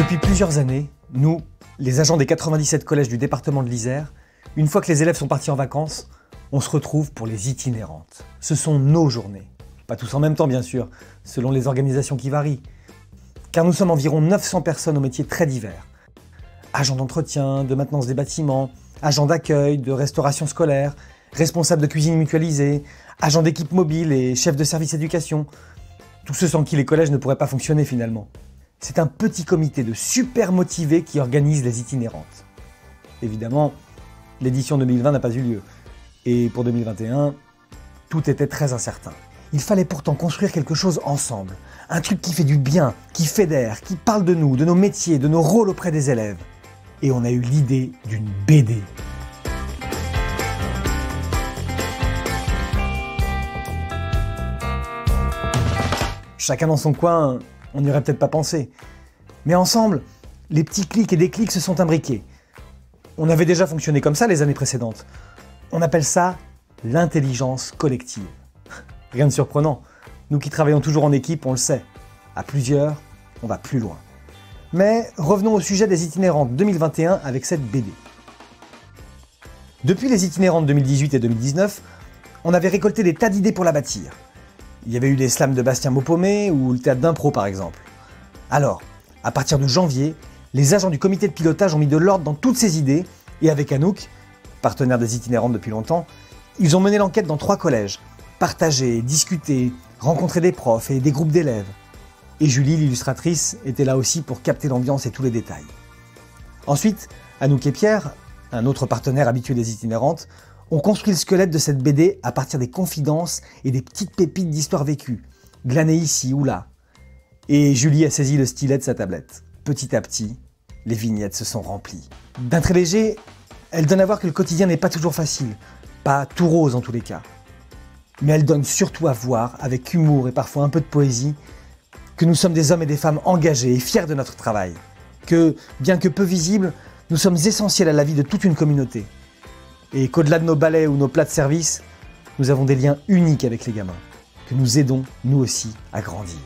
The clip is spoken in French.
Depuis plusieurs années, nous, les agents des 97 collèges du département de l'Isère, une fois que les élèves sont partis en vacances, on se retrouve pour les itinérantes. Ce sont nos journées. Pas tous en même temps, bien sûr, selon les organisations qui varient. Car nous sommes environ 900 personnes aux métiers très divers. Agents d'entretien, de maintenance des bâtiments, agents d'accueil, de restauration scolaire, responsables de cuisine mutualisée, agents d'équipe mobile et chefs de service éducation. Tous ceux sans qui les collèges ne pourraient pas fonctionner finalement. C'est un petit comité de super motivés qui organise les itinérantes. Évidemment, l'édition 2020 n'a pas eu lieu. Et pour 2021, tout était très incertain. Il fallait pourtant construire quelque chose ensemble. Un truc qui fait du bien, qui fédère, qui parle de nous, de nos métiers, de nos rôles auprès des élèves. Et on a eu l'idée d'une BD. Chacun dans son coin, on n'y aurait peut-être pas pensé. Mais ensemble, les petits clics et déclics se sont imbriqués. On avait déjà fonctionné comme ça les années précédentes. On appelle ça l'intelligence collective. Rien de surprenant. Nous qui travaillons toujours en équipe, on le sait. À plusieurs, on va plus loin. Mais revenons au sujet des itinérantes 2021 avec cette BD. Depuis les itinérantes 2018 et 2019, on avait récolté des tas d'idées pour la bâtir. Il y avait eu les slams de Bastien Maupomé ou le théâtre d'impro par exemple. Alors, à partir de janvier, les agents du comité de pilotage ont mis de l'ordre dans toutes ces idées et avec Anouk, partenaire des itinérantes depuis longtemps, ils ont mené l'enquête dans 3 collèges. Partager, discuter, rencontrer des profs et des groupes d'élèves. Et Julie, l'illustratrice, était là aussi pour capter l'ambiance et tous les détails. Ensuite, Anouk et Pierre, un autre partenaire habitué des itinérantes, ont construit le squelette de cette BD à partir des confidences et des petites pépites d'histoires vécues, glanées ici ou là. Et Julie a saisi le stylet de sa tablette. Petit à petit, les vignettes se sont remplies. D'un trait léger, elle donne à voir que le quotidien n'est pas toujours facile, pas tout rose en tous les cas. Mais elle donne surtout à voir, avec humour et parfois un peu de poésie, que nous sommes des hommes et des femmes engagés et fiers de notre travail. Que, bien que peu visibles, nous sommes essentiels à la vie de toute une communauté. Et qu'au-delà de nos balais ou nos plats de service, nous avons des liens uniques avec les gamins, que nous aidons, nous aussi, à grandir.